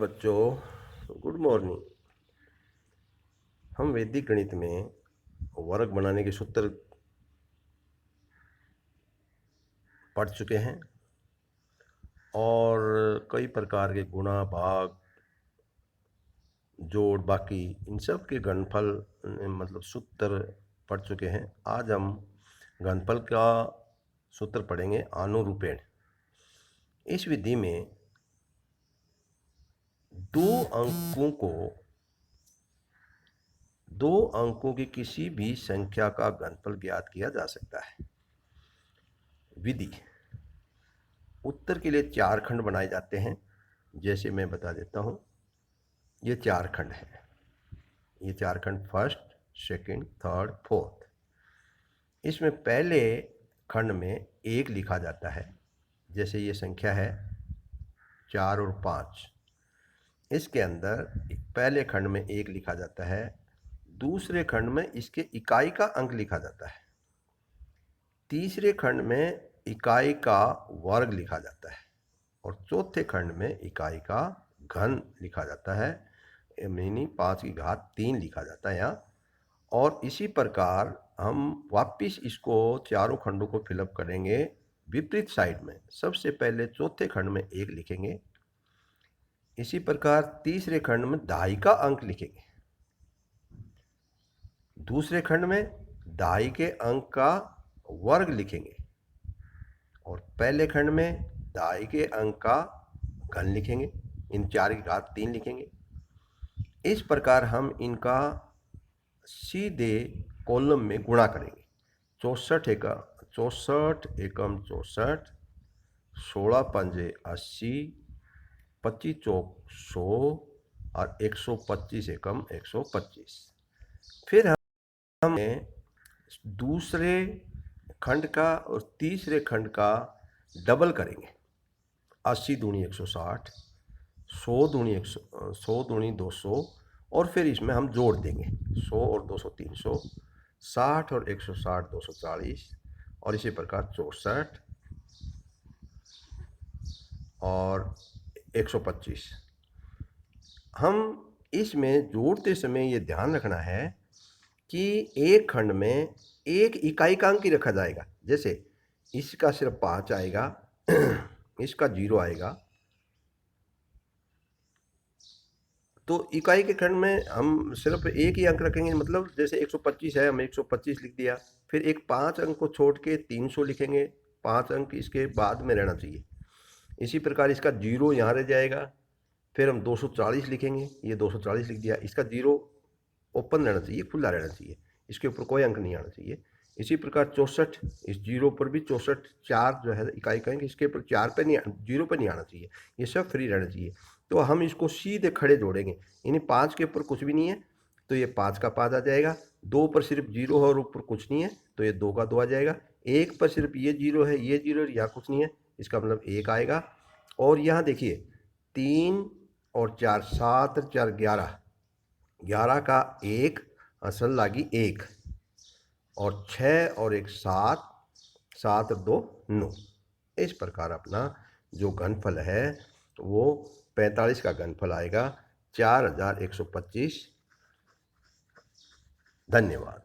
बच्चों, good morning. हम वैदिक गणित में वर्ग बनाने के सूत्र पढ़ चुके हैं और कई प्रकार के गुणा, भाग, जोड़, बाकी इन सब के घनफल मतलब सूत्र पढ़ चुके हैं। आज हम घनफल का सूत्र पढ़ेंगे, आनुरूपेण। इस विधि में दो अंकों की किसी भी संख्या का घनफल ज्ञात किया जा सकता है। विधि: उत्तर के लिए 4 खंड बनाए जाते हैं। जैसे मैं बता देता हूँ, ये 4 खंड है। ये 4 खंड फर्स्ट, सेकंड, थर्ड, फोर्थ। इसमें पहले खंड में 1 लिखा जाता है। जैसे ये संख्या है 4 और 5। इसके अंदर पहले खंड में 1 लिखा जाता है। दूसरे खंड में इसके इकाई का अंक लिखा जाता है। तीसरे खंड में इकाई का वर्ग लिखा जाता है और चौथे खंड में इकाई का घन लिखा जाता है, यानी 5 की घात 3 लिखा जाता है यहाँ। और इसी प्रकार हम वापिस इसको चारों खंडों को फिलअप करेंगे विपरीत साइड में। सबसे पहले चौथे खंड में 1 लिखेंगे। इसी प्रकार तीसरे खंड में दहाई का अंक लिखेंगे। दूसरे खंड में दहाई के अंक का वर्ग लिखेंगे और पहले खंड में दहाई के अंक का घन लिखेंगे। इन 4 की घात 3 लिखेंगे। इस प्रकार हम इनका सीधे कॉलम में गुणा करेंगे। 64 एकम 64, 16 पंजे 80, 25 चौक 100 और 125 एकम 125। फिर हमने दूसरे खंड का और तीसरे खंड का डबल करेंगे। 80 दूनी 160, 100 दूनी 200 और फिर इसमें हम जोड़ देंगे 100 और 200 300, 60 और 160 240 और इसी प्रकार 64 और 125। हम इसमें जोड़ते समय ये ध्यान रखना है कि एक खंड में एक इकाई का अंक ही रखा जाएगा। जैसे इसका सिर्फ 5 आएगा, इसका 0 आएगा, तो इकाई के खंड में हम सिर्फ एक ही अंक रखेंगे। मतलब जैसे 125 है, हम 125 लिख दिया। फिर एक 5 अंक को छोड़ के 300 लिखेंगे। 5 अंक इसके बाद में रहना चाहिए। इसी प्रकार इसका 0 यहाँ रह जाएगा। फिर हम 240 लिखेंगे। ये 240 लिख दिया। इसका 0 ओपन रहना चाहिए, खुला रहना चाहिए, इसके ऊपर कोई अंक नहीं आना चाहिए। इसी प्रकार 64, इस 0 पर भी 64 4 जो है इकाई कहेंगे, इसके ऊपर 4 पे नहीं, 0 पे नहीं आना चाहिए। ये सब फ्री रहना चाहिए। तो हम इसको सीधे खड़े जोड़ेंगे। यानी 5 के ऊपर कुछ भी नहीं है तो ये 5 का 5 आ जाएगा। 2 पर सिर्फ 0 है और ऊपर कुछ नहीं है तो ये 2 का 2 आ जाएगा। 1 पर सिर्फ ये 0 है, ये 0 यहाँ कुछ नहीं है, इसका मतलब 1 आएगा। और यहाँ देखिए 3 और 4 7 और 4 11, 11 का 1 असल लागी 1 और 6 और 1 7, 7 और 2 9। इस प्रकार अपना जो घनफल है वो 45 का घनफल आएगा 4125। धन्यवाद।